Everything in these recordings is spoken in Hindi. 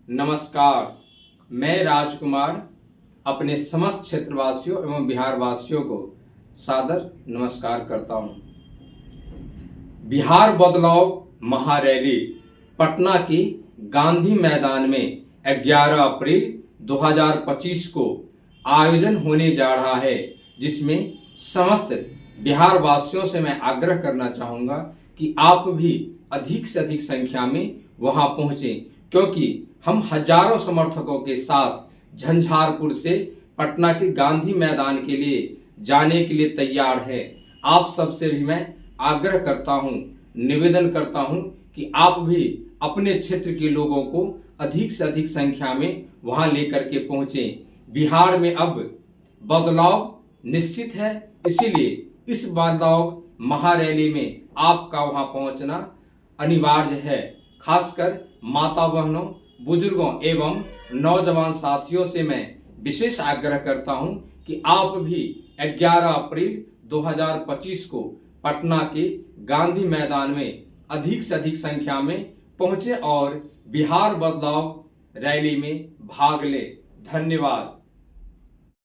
नमस्कार। मैं राजकुमार अपने समस्त क्षेत्रवासियों एवं बिहार वासियों को सादर नमस्कार करता हूं। बिहार बदलाव महारैली पटना की गांधी मैदान में 11 अप्रैल 2025 को आयोजन होने जा रहा है, जिसमें समस्त बिहार वासियों से मैं आग्रह करना चाहूँगा कि आप भी अधिक से अधिक संख्या में वहां पहुंचें, क्योंकि हम हजारों समर्थकों के साथ झंझारपुर से पटना के गांधी मैदान के लिए जाने के लिए तैयार हैं। आप सबसे भी मैं आग्रह करता हूं, निवेदन करता हूं कि आप भी अपने क्षेत्र के लोगों को अधिक से अधिक संख्या में वहां लेकर के पहुंचें। बिहार में अब बदलाव निश्चित है, इसीलिए इस बदलाव महारैली में आपका वहां पहुंचना अनिवार्य है। खासकर माता बहनों, बुजुर्गों एवं नौजवान साथियों से मैं विशेष आग्रह करता हूं कि आप भी 11 अप्रैल 2025 को पटना के गांधी मैदान में अधिक से अधिक संख्या में पहुंचे और बिहार बदलाव रैली में भाग ले। धन्यवाद।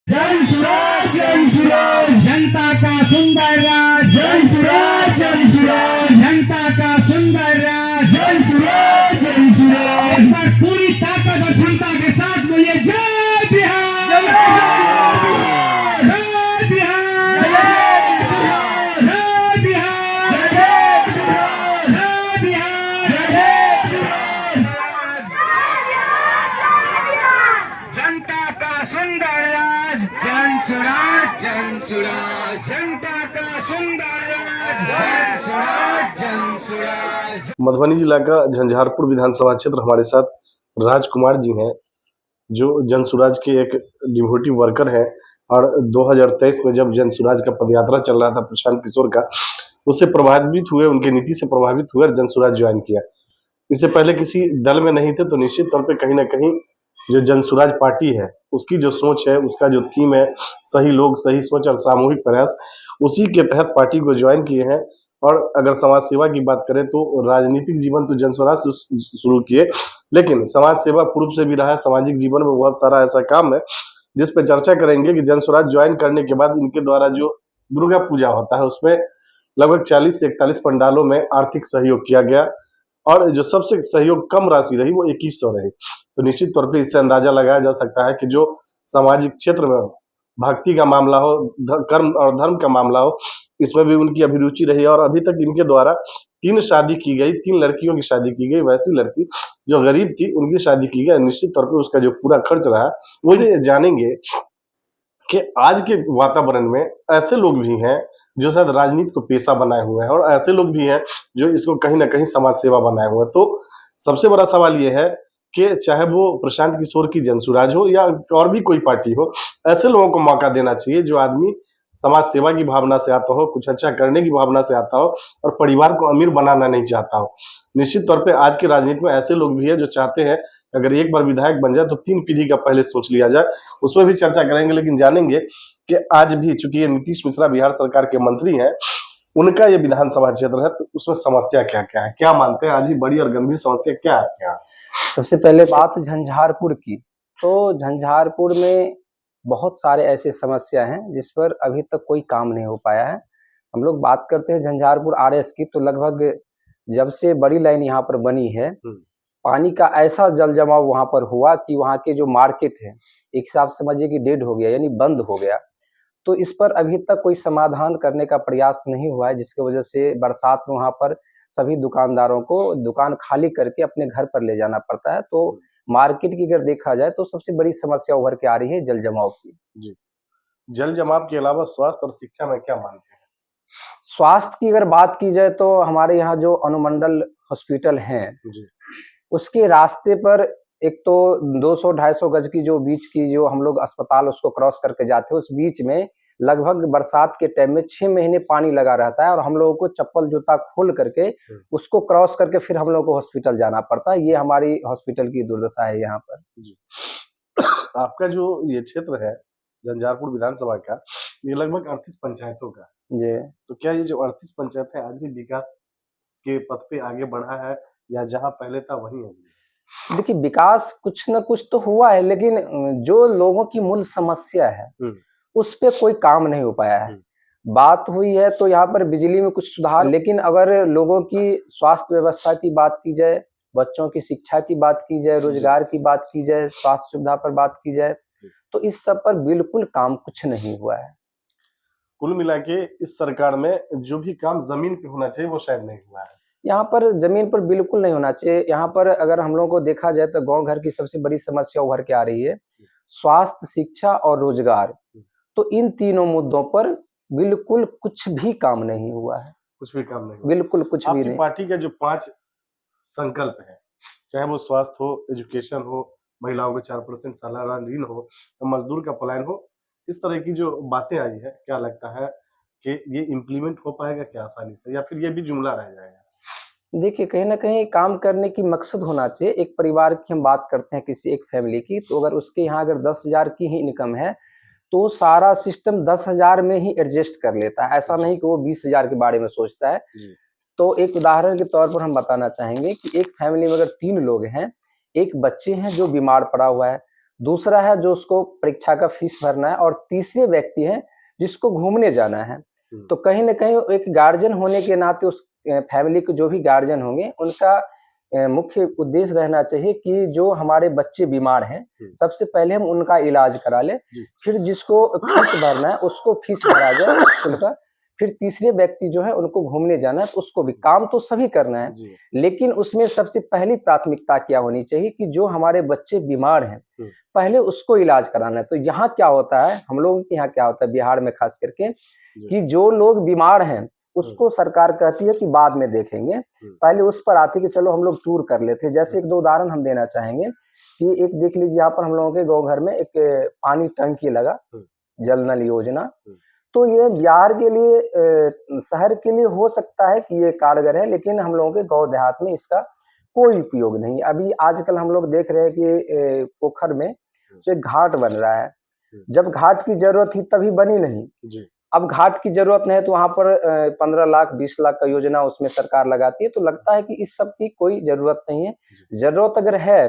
जय सुराज, जय सुराज, जनता का सुंदर राज। जय सुराज, जय सुराज, जनता का सुंदर राज। जय सुराज, जय सुराज। इस बार पूरी ताकत और क्षमता के साथ बोलिए जय बिहार, जय बिहार, जय बिहार, जय बिहार, जय बिहार। जनता का सुंदर राज, जन सुराज, जन सुराज, जनता का सुंदर राज, जन सुराज, जन सुराज। मधुबनी जिला का झंझारपुर विधानसभा क्षेत्र हमारे साथ राजकुमार जी हैं, जो जनसुराज के एक डिवोटी वर्कर हैं और 2023 में जब जनसुराज का पदयात्रा चल रहा था प्रशांत किशोर का, उससे प्रभावित हुए, उनके नीति से प्रभावित हुए और जनसुराज ज्वाइन किया। इससे पहले किसी दल में नहीं थे, तो निश्चित तौर पे कहीं ना कहीं जो जनसुराज पार्टी है, उसकी जो सोच है, उसका जो थीम है, सही लोग, सही सोच और सामूहिक प्रयास, उसी के तहत पार्टी को ज्वाइन किए हैं। और अगर समाज सेवा की बात करें तो राजनीतिक जीवन तो जनसुराज से शुरू किए, लेकिन समाज सेवा पूर्व से भी रहा है। सामाजिक जीवन में बहुत सारा ऐसा काम है जिस पे चर्चा करेंगे कि जनसुराज ज्वाइन करने के बाद इनके द्वारा जो दुर्गा पूजा होता है, उसमें लगभग 40 से 41 पंडालों में आर्थिक सहयोग किया गया और जो सबसे सहयोग कम राशि रही वो 2100 रही। तो निश्चित तौर पे इससे अंदाजा लगाया जा सकता है कि जो सामाजिक क्षेत्र में भक्ति का मामला हो, कर्म और धर्म का मामला हो, इसमें भी उनकी अभिरुचि रही। और अभी तक इनके द्वारा 3 शादी की गई, 3 लड़कियों की शादी की गई। वैसी लड़की जो गरीब थी उनकी शादी की गई। निश्चित तौर पे उसका जो पूरा खर्च रहा वो ये जानेंगे कि आज के वातावरण में ऐसे लोग भी हैं जो शायद राजनीति को पेशा बनाए हुए हैं और ऐसे लोग भी हैं जो इसको कहीं ना कहीं समाज सेवा बनाए हुए हैं। तो सबसे बड़ा सवाल ये है कि चाहे वो प्रशांत किशोर की जनसुराज हो या और भी कोई पार्टी हो, ऐसे लोगों को मौका देना चाहिए जो आदमी समाज सेवा की भावना से आता हो, कुछ अच्छा करने की भावना से आता हो और परिवार को अमीर बनाना नहीं चाहता हो। निश्चित तौर पे आज की राजनीति में ऐसे लोग भी हैं जो चाहते हैं अगर एक बार विधायक बन जाए तो 3 पीढ़ी का पहले सोच लिया जाए। उसमें भी चर्चा करेंगे, लेकिन जानेंगे कि आज भी चूंकि ये नीतीश मिश्रा बिहार सरकार के मंत्री हैं, उनका ये विधानसभा क्षेत्र है, तो उसमें समस्या क्या क्या है, क्या मानते हैं आज भी बड़ी और गंभीर समस्या क्या है? क्या सबसे पहले बात झंझारपुर की, तो झंझारपुर में बहुत सारे ऐसे समस्या हैं जिस पर अभी तक कोई काम नहीं हो पाया है। हम लोग बात करते हैं झंझारपुर आरएस की, तो लगभग जब से बड़ी लाइन यहाँ पर बनी है, पानी का ऐसा जल जमाव वहां पर हुआ कि वहां के जो मार्केट है एक हिसाब से समझिए कि डेड हो गया, यानी बंद हो गया। तो इस पर अभी तक कोई समाधान करने का प्रयास नहीं हुआ है, जिसकी वजह से बरसात में वहां पर सभी दुकानदारों को दुकान खाली करके अपने घर पर ले जाना पड़ता है। तो मार्केट की अगर देखा जाए तो सबसे बड़ी समस्या उभर के आ रही है जल जमाव की। जी, जल जमाव के अलावा स्वास्थ्य और शिक्षा में क्या मानते हैं? स्वास्थ्य की अगर बात की जाए तो हमारे यहाँ जो अनुमंडल हॉस्पिटल हैं, उसके रास्ते पर एक तो 200-250 गज की जो बीच की जो हम लोग अस्पताल उसको क्रॉस करके जाते हैं, उस बीच में लगभग बरसात के टाइम में 6 महीने पानी लगा रहता है और हम लोगों को चप्पल जूता खोल करके उसको क्रॉस करके फिर हम लोगों को हॉस्पिटल जाना पड़ता है। ये हमारी हॉस्पिटल की दुर्दशा है यहाँ पर। जी। आपका जो ये क्षेत्र है झंझारपुर विधानसभा का, ये लगभग 38 पंचायतों का जी। तो क्या ये जो 38 पंचायत है आज भी विकास के पथ पे आगे बढ़ा है या जहाँ पहले था वहीं है? देखिए विकास कुछ न कुछ तो हुआ है, लेकिन जो लोगों की मूल समस्या है उस पे कोई काम नहीं हो पाया है। बात हुई है तो यहाँ पर बिजली में कुछ सुधार, लेकिन अगर लोगों की स्वास्थ्य व्यवस्था की बात की जाए, बच्चों की शिक्षा की बात की जाए, रोजगार की बात की जाए, स्वास्थ्य सुविधा पर बात की जाए, तो इस सब पर बिल्कुल काम कुछ नहीं हुआ है। कुल मिला के इस सरकार में जो भी काम जमीन पे होना चाहिए वो शायद नहीं हुआ है। यहाँ पर जमीन पर बिल्कुल नहीं होना चाहिए। यहाँ पर अगर हम लोगों को देखा जाए तो गांव घर की सबसे बड़ी समस्या उभर के आ रही है स्वास्थ्य, शिक्षा और रोजगार। तो इन तीनों मुद्दों पर बिल्कुल कुछ भी काम नहीं हुआ है, कुछ भी काम नहीं हुआ। बिल्कुल कुछ भी आपकी नहीं। पार्टी का जो 5 संकल्प है, चाहे वो स्वास्थ्य हो, एजुकेशन हो, महिलाओं को 4% सालाना ऋण हो, मजदूर का पलायन हो, इस तरह की जो बातें आई है, क्या लगता है कि ये इम्प्लीमेंट हो पाएगा क्या आसानी से, या फिर ये भी जुमला रह जाएगा? देखिए कहीं न कहीं काम करने की मकसद होना चाहिए। एक परिवार की हम बात करते हैं, किसी एक फैमिली की, तो अगर उसके यहाँ अगर 10,000 की ही इनकम है, तो सारा सिस्टम 10,000 में ही एडजस्ट कर लेता है। ऐसा नहीं कि वो 20,000 के बारे में सोचता है। तो एक उदाहरण के तौर पर हम बताना चाहेंगे कि एक फैमिली में अगर 3 लोग हैं, एक बच्चे हैं जो बीमार पड़ा हुआ है, दूसरा है जो उसको परीक्षा का फीस भरना है और तीसरे व्यक्ति हैं जिसको घूमने जाना है। तो कहीं न कहीं एक गार्जियन होने के नाते उस फैमिली के जो भी गार्जियन होंगे उनका मुख्य उद्देश्य रहना चाहिए कि जो हमारे बच्चे बीमार हैं, सबसे पहले हम उनका इलाज करा लें, फिर जिसको फीस भरना है उसको फीस भरा जाए स्कूल का, फिर तीसरे व्यक्ति जो है उनको घूमने जाना है तो उसको भी। काम तो सभी करना है, लेकिन उसमें सबसे पहली प्राथमिकता क्या होनी चाहिए कि जो हमारे बच्चे बीमार हैं, पहले उसको इलाज कराना है। तो यहाँ क्या होता है, हम लोगों के यहाँ क्या होता है बिहार में खास करके, कि जो लोग बीमार हैं उसको सरकार कहती है कि बाद में देखेंगे, पहले उस पर आती है कि चलो हम लोग टूर कर लेते हैं। जैसे 1-2 उदाहरण हम देना चाहेंगे कि एक देख लीजिए, यहाँ पर हम लोगों के गाँव घर में एक पानी टंकी लगा, जल नल योजना। तो ये बिहार के लिए शहर के लिए हो सकता है कि ये कारगर है, लेकिन हम लोगों के गाँव देहात में इसका कोई उपयोग नहीं है। अभी आजकल हम लोग देख रहे हैं कि पोखर में जो घाट बन रहा है, जब घाट की जरूरत थी तभी बनी नहीं। अब घाट की जरूरत नहीं है तो वहां पर 15 लाख 20 लाख का योजना उसमें सरकार लगाती है। तो लगता है कि इस सब की कोई जरूरत नहीं है। जरूरत अगर है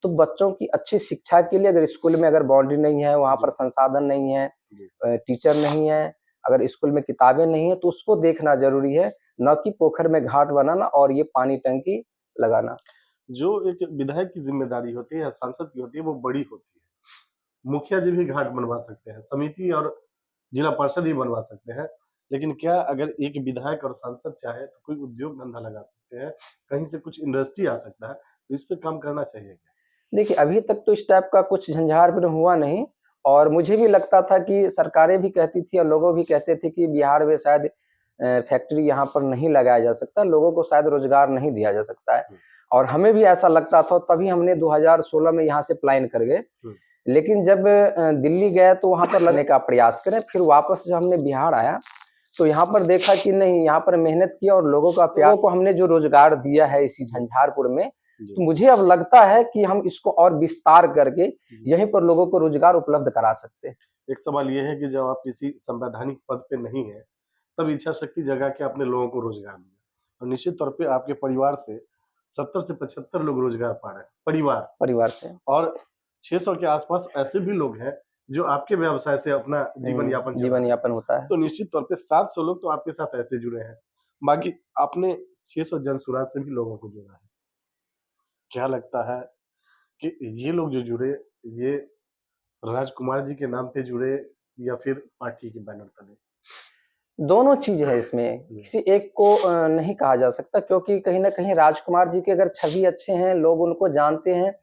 तो बच्चों की अच्छी शिक्षा के लिए, अगर स्कूल में अगर बाउंड्री नहीं है, वहां पर संसाधन नहीं है, टीचर नहीं है, अगर स्कूल में किताबें नहीं है, तो उसको देखना जरूरी है, न कि पोखर में घाट बनाना और ये पानी टंकी लगाना। जो एक विधायक की जिम्मेदारी होती है या सांसद की होती है वो बड़ी होती है। मुखिया जी भी घाट बनवा सकते हैं, समिति और जिला पार्षद भी बनवा सकते हैं, लेकिन क्या अगर एक विधायक और सांसद चाहे तो कोई उद्योग धंधा लगा सकते हैं, कहीं से कुछ इंडस्ट्री आ सकता है, तो इस पे काम करना चाहिए क्या? देखिए अभी तक तो इस टाइप का कुछ झंझारपुर हुआ नहीं, और मुझे भी लगता था कि सरकारें भी कहती थी और लोगों भी कहते थे कि बिहार में शायद फैक्ट्री यहाँ पर नहीं लगाया जा सकता, लोगों को शायद रोजगार नहीं दिया जा सकता है। और हमें भी ऐसा लगता था, तभी हमने 2016 में यहाँ से पलायन कर गए। लेकिन जब दिल्ली गए तो वहाँ पर लगने का प्रयास करें, फिर वापस जब हमने बिहार आया तो यहाँ पर देखा कि नहीं, यहाँ पर मेहनत किया और लोगों का प्यार को हमने जो रोजगार दिया है इसी झंझारपुर में, तो मुझे अब लगता है कि हम इसको और विस्तार करके यहीं पर लोगों को रोजगार उपलब्ध करा सकते हैं। एक सवाल ये है कि जब आप किसी संवैधानिक पद पे नहीं है, तब इच्छा शक्ति जगा के अपने लोगों को रोजगार दिया, और निश्चित तौर पे आपके परिवार से 70 से 75 लोग रोजगार पा रहे हैं परिवार से, और 600 के आसपास ऐसे भी लोग हैं जो आपके व्यवसाय से अपना जीवन यापन होता है। तो निश्चित तौर पे 700 लोग तो आपके साथ ऐसे जुड़े हैं, बाकी आपने 600 जन सुराज से भी लोगों को जोड़ा है। क्या लगता है कि ये लोग जो जुड़े, ये राजकुमार जी के नाम पे जुड़े या फिर पार्टी के बैनर तले? दोनों चीज है इसमें, किसी एक को नहीं कहा जा सकता, क्योंकि कहीं ना कहीं राजकुमार जी के अगर छवि अच्छे हैं, लोग उनको जानते हैं,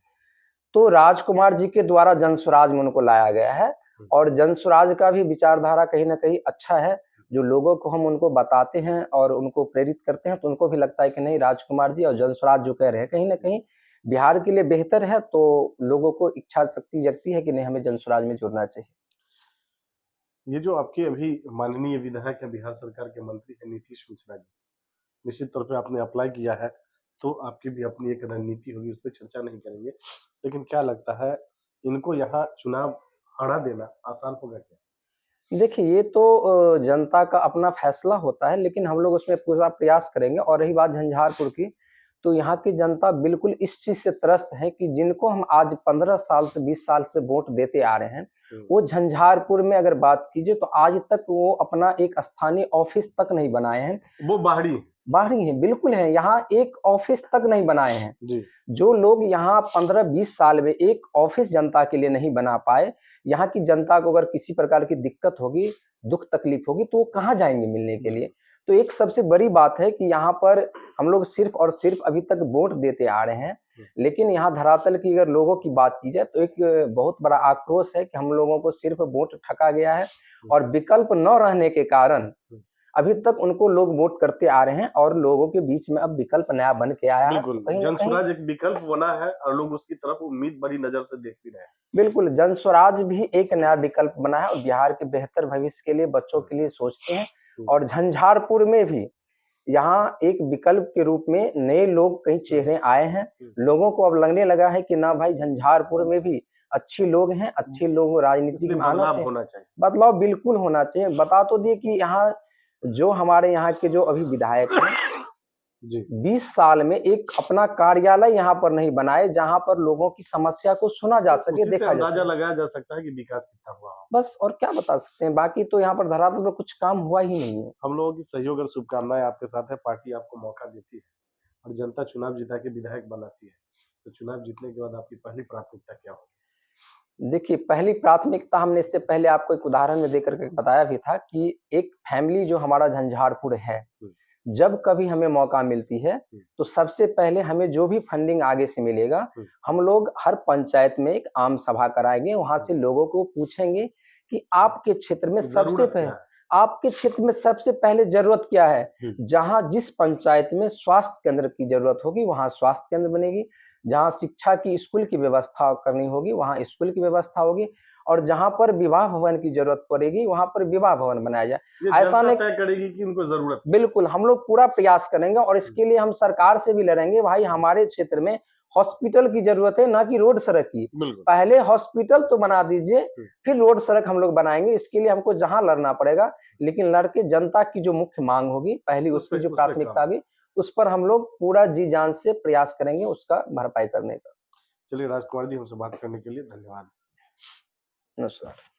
तो राजकुमार जी के द्वारा जनसुराज में उनको लाया गया है। और जनसुराज का भी विचारधारा कहीं ना कहीं अच्छा है, जो लोगों को हम उनको बताते हैं और उनको प्रेरित करते हैं, तो उनको भी लगता है कि नहीं, राजकुमार जी और जनसुराज जो कह रहे हैं कहीं ना कहीं बिहार के लिए बेहतर है, तो लोगों को इच्छा शक्ति जगती है कि नहीं, हमें जनसुराज में जुड़ना चाहिए। ये जो आपके अभी माननीय विधायक है, बिहार सरकार के मंत्री है नीतीश मिश्रा जी, निश्चित तौर पे आपने अप्लाई किया है, तो आपकी भी अपनी एक रणनीति होगी, उस पर चर्चा नहीं करेंगे, लेकिन क्या लगता है इनको यहाँ चुनाव हरा देना आसान होगा क्या? देखिए ये तो जनता का अपना फैसला होता है, लेकिन हम लोग उसमें पूरा प्रयास करेंगे। और रही बात झंझारपुर की, तो यहाँ की जनता बिल्कुल इस चीज से त्रस्त है कि जिनको हम आज 15 साल से 20 साल से वोट देते आ रहे हैं, वो झंझारपुर में अगर बात कीजिए तो आज तक वो अपना एक स्थानीय ऑफिस तक नहीं बनाए हैं। वो बाहरी बाहरी हैं, बिल्कुल हैं, यहाँ एक ऑफिस तक नहीं बनाए हैं। जी जो लोग यहाँ 15-20 साल में एक ऑफिस जनता के लिए नहीं बना पाए, यहाँ की जनता को अगर किसी प्रकार की दिक्कत होगी, दुख तकलीफ होगी, तो वो कहाँ जाएंगे मिलने के लिए। तो एक सबसे बड़ी बात है कि यहाँ पर हम लोग सिर्फ और सिर्फ अभी तक वोट देते आ रहे हैं, लेकिन यहाँ धरातल की अगर लोगों की बात की जाए तो एक बहुत बड़ा आक्रोश है कि हम लोगों को सिर्फ वोट ठगा गया है और विकल्प न रहने के कारण अभी तक उनको लोग वोट करते आ रहे हैं और लोगों के बीच में अब विकल्प नया बन के आया है। बिल्कुल, कहीं ना कहीं जनसुराज एक विकल्प बना है और लोग उसकी तरफ उम्मीद बड़ी नजर से देख भी रहे हैं। बिल्कुल जनस्वराज भी एक नया विकल्प बना है और बिहार के बेहतर भविष्य के लिए, बच्चों के लिए सोचते हैं। और झंझारपुर में भी यहाँ एक विकल्प के रूप में नए लोग, कई चेहरे आए हैं। लोगों को अब लगने लगा है कि ना भाई, झंझारपुर में भी अच्छे लोग हैं, अच्छे लोग राजनीति इसलिए में आना बदलाव चाहिए, होना चाहिए। बदलाव बिल्कुल होना चाहिए। बता तो दिए कि यहाँ जो हमारे यहाँ के जो अभी विधायक हैं, जी 20 साल में एक अपना कार्यालय यहाँ पर नहीं बनाए जहाँ पर लोगों की समस्या को सुना जा सके, उसी से देखा जा अंदाजा सके। लगाया जा सकता है कि विकास कितना हुआ है। बस और क्या बता सकते हैं, बाकी तो यहाँ पर धरातल पर कुछ काम हुआ ही नहीं है। हम लोगों की सहयोग और शुभकामनाएं आपके साथ है। पार्टी आपको मौका देती है और जनता चुनाव जिता के विधायक बनाती है, तो चुनाव जीतने के बाद आपकी पहली प्राथमिकता क्या होगी? देखिए, पहली प्राथमिकता हमने इससे पहले आपको एक उदाहरण में देकर के बताया भी था कि एक फैमिली जो हमारा झंझारपुर है, जब कभी हमें मौका मिलती है तो सबसे पहले हमें जो भी फंडिंग आगे से मिलेगा, हम लोग हर पंचायत में एक आम सभा कराएंगे। वहां से लोगों को पूछेंगे कि आपके क्षेत्र में सबसे जरूरत पहले, क्या है? आपके क्षेत्र में सबसे पहले जरूरत क्या है। जहां जिस पंचायत में स्वास्थ्य केंद्र की जरूरत होगी वहां स्वास्थ्य केंद्र बनेगी, जहां शिक्षा की स्कूल की व्यवस्था करनी होगी वहां स्कूल की व्यवस्था होगी, और जहां पर विवाह भवन की जरूरत पड़ेगी वहां पर विवाह भवन बनाया जाए। ये ऐसा जनता नहीं, तय करेगी कि उनको जरूरत है। बिल्कुल हम लोग पूरा प्रयास करेंगे और इसके लिए हम सरकार से भी लड़ेंगे। भाई, हमारे क्षेत्र में हॉस्पिटल की जरूरत है, ना कि रोड सड़क की। बिल्कुल पहले हॉस्पिटल तो बना दीजिए, फिर रोड सड़क हम लोग बनाएंगे। इसके लिए हमको जहां लड़ना पड़ेगा, लेकिन लड़के जनता की जो मुख्य मांग होगी, पहली उस उसकी पे- जो उस पे प्राथमिकता काम। होगी, उस पर हम लोग पूरा जी जान से प्रयास करेंगे उसका भरपाई करने का। चलिए राजकुमार जी, हमसे बात करने के लिए धन्यवाद। नमस्कार।